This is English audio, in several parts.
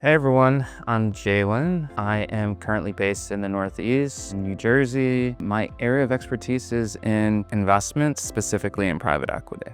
Hey everyone, I'm Jalen. I am currently based in the Northeast, in New Jersey. My area of expertise is in investments, specifically in private equity.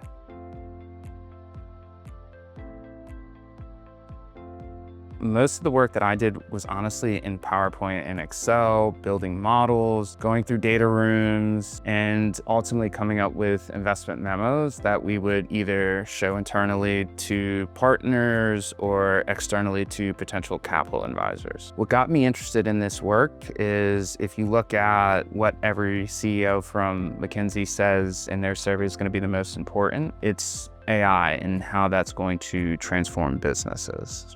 Most of the work that I did was honestly in PowerPoint and Excel, building models, going through data rooms, and ultimately coming up with investment memos that we would either show internally to partners or externally to potential capital advisors. What got me interested in this work is if you look at what every CEO from McKinsey says in their survey is going to be the most important, it's AI and how that's going to transform businesses.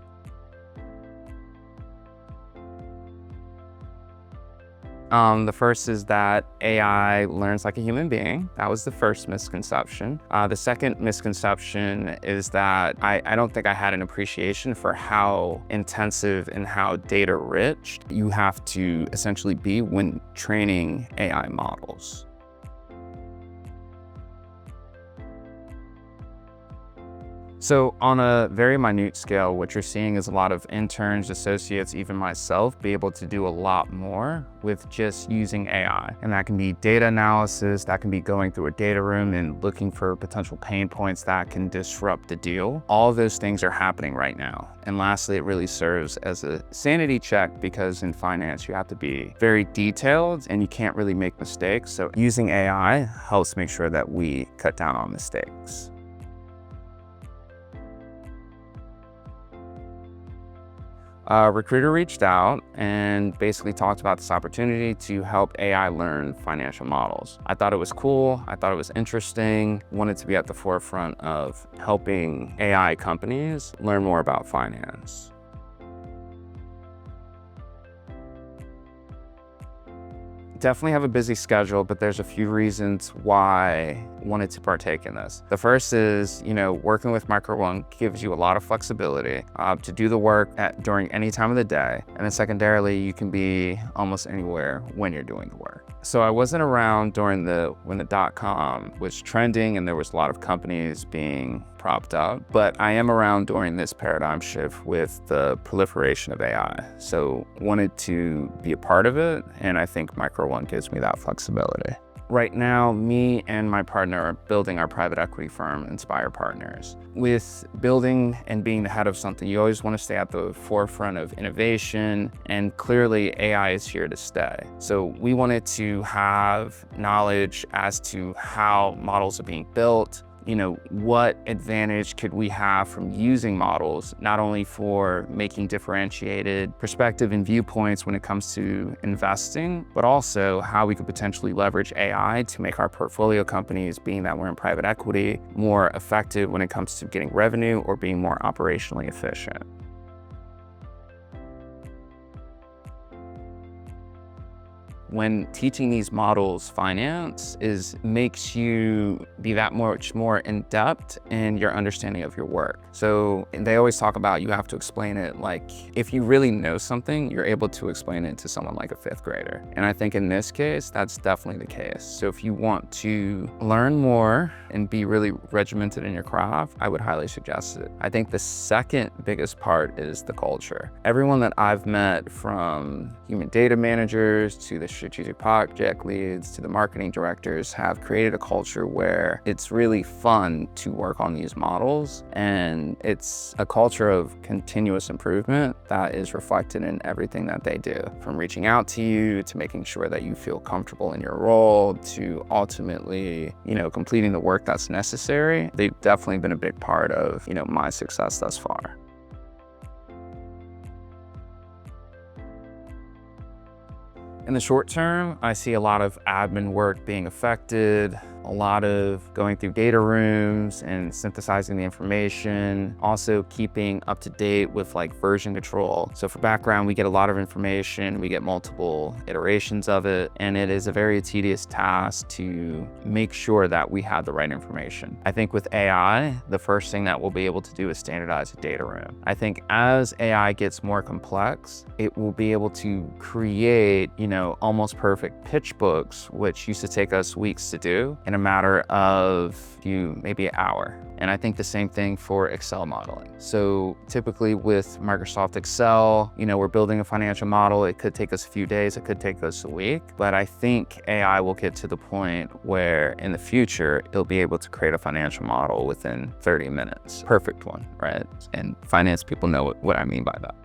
The first is that AI learns like a human being. That was the first misconception. The second misconception is that I don't think I had an appreciation for how intensive and how data rich you have to essentially be when training AI models. So on a very minute scale, what you're seeing is a lot of interns, associates, even myself, be able to do a lot more with just using AI. And that can be data analysis, that can be going through a data room and looking for potential pain points that can disrupt the deal. All of those things are happening right now. And lastly, it really serves as a sanity check because in finance, you have to be very detailed and you can't really make mistakes. So using AI helps make sure that we cut down on mistakes. A recruiter reached out and basically talked about this opportunity to help AI learn financial models. I thought it was cool. I thought it was interesting. Wanted to be at the forefront of helping AI companies learn more about finance. Definitely have a busy schedule, but there's a few reasons why I wanted to partake in this. The first is, working with Micro One gives you a lot of flexibility to do the work during any time of the day. And then secondarily, you can be almost anywhere when you're doing the work. So I wasn't around during when the .com was trending and there was a lot of companies being propped up, but I am around during this paradigm shift with the proliferation of AI. So wanted to be a part of it, and I think Micro One gives me that flexibility. Right now, me and my partner are building our private equity firm, Inspire Partners. With building and being the head of something, you always want to stay at the forefront of innovation, and clearly AI is here to stay. So we wanted to have knowledge as to how models are being built, what advantage could we have from using models, not only for making differentiated perspective and viewpoints when it comes to investing, but also how we could potentially leverage AI to make our portfolio companies, being that we're in private equity, more effective when it comes to getting revenue or being more operationally efficient. When teaching these models finance makes you be that much more in depth in your understanding of your work. So they always talk about you have to explain it like if you really know something, you're able to explain it to someone like a fifth grader. And I think in this case, that's definitely the case. So if you want to learn more and be really regimented in your craft, I would highly suggest it. I think the second biggest part is the culture. Everyone that I've met, from human data managers to the strategic project leads to the marketing directors, have created a culture where it's really fun to work on these models. And it's a culture of continuous improvement that is reflected in everything that they do, from reaching out to you, to making sure that you feel comfortable in your role, to ultimately, completing the work that's necessary. They've definitely been a big part of, my success thus far. In the short term, I see a lot of admin work being affected, a lot of going through data rooms and synthesizing the information, also keeping up to date with version control. So for background, we get a lot of information, we get multiple iterations of it, and it is a very tedious task to make sure that we have the right information. I think with AI, the first thing that we'll be able to do is standardize a data room. I think as AI gets more complex, it will be able to create, almost perfect pitch books, which used to take us weeks to do. And in a matter of maybe an hour. And I think the same thing for Excel modeling. So typically with Microsoft Excel, we're building a financial model. It could take us a few days, it could take us a week, but I think AI will get to the point where in the future, it'll be able to create a financial model within 30 minutes. Perfect one, right? And finance people know what I mean by that.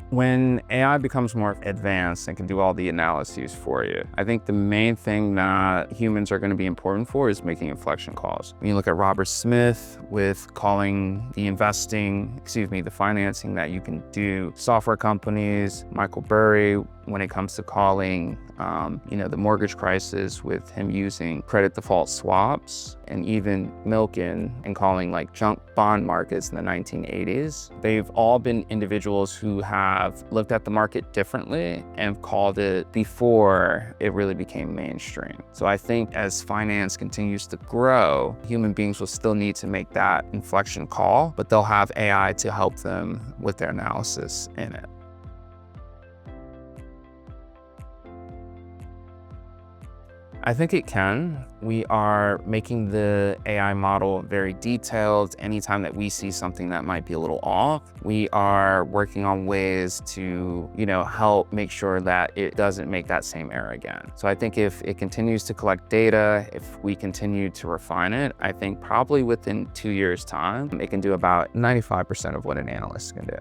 When AI becomes more advanced and can do all the analyses for you, I think the main thing that humans are going to be important for is making inflection calls. When you look at Robert Smith with calling the financing that you can do, software companies, Michael Burry when it comes to calling, the mortgage crisis with him using credit default swaps, and even Milken and calling like junk bond markets in the 1980s. They've all been individuals who have looked at the market differently and called it before it really became mainstream. So I think as finance continues to grow, human beings will still need to make that inflection call, but they'll have AI to help them with their analysis in it. I think it can. We are making the AI model very detailed. Anytime that we see something that might be a little off, we are working on ways to, help make sure that it doesn't make that same error again. So I think if it continues to collect data, if we continue to refine it, I think probably within 2 years' time, it can do about 95% of what an analyst can do.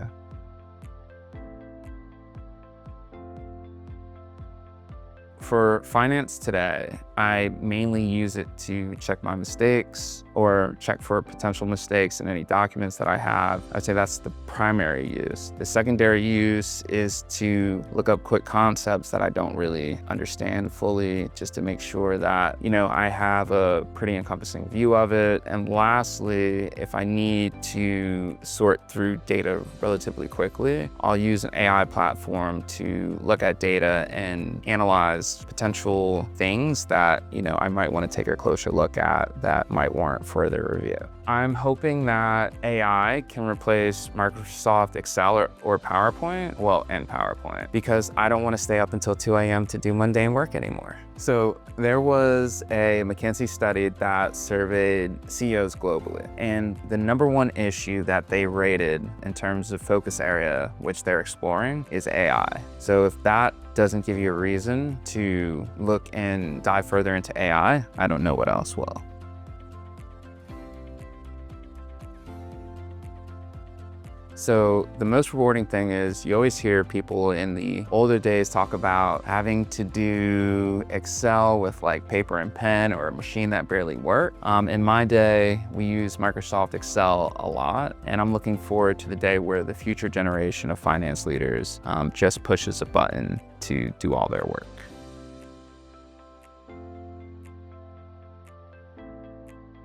For finance today, I mainly use it to check my mistakes or check for potential mistakes in any documents that I have. I'd say that's the primary use. The secondary use is to look up quick concepts that I don't really understand fully, just to make sure that, I have a pretty encompassing view of it. And lastly, if I need to sort through data relatively quickly, I'll use an AI platform to look at data and analyze potential things that, I might want to take a closer look at that might warrant further review. I'm hoping that AI can replace Microsoft Excel or PowerPoint, and PowerPoint, because I don't want to stay up until 2 a.m. to do mundane work anymore. So there was a McKinsey study that surveyed CEOs globally, and the #1 issue that they rated in terms of focus area, which they're exploring, is AI. So if that doesn't give you a reason to look and dive further into AI, I don't know what else will. So the most rewarding thing is you always hear people in the older days talk about having to do Excel with like paper and pen or a machine that barely worked. In my day, we use Microsoft Excel a lot, and I'm looking forward to the day where the future generation of finance leaders just pushes a button to do all their work.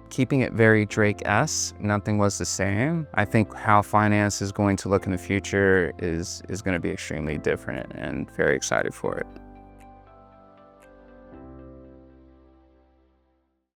Keeping it very Drake-esque, nothing was the same. I think how finance is going to look in the future is going to be extremely different, and very excited for it.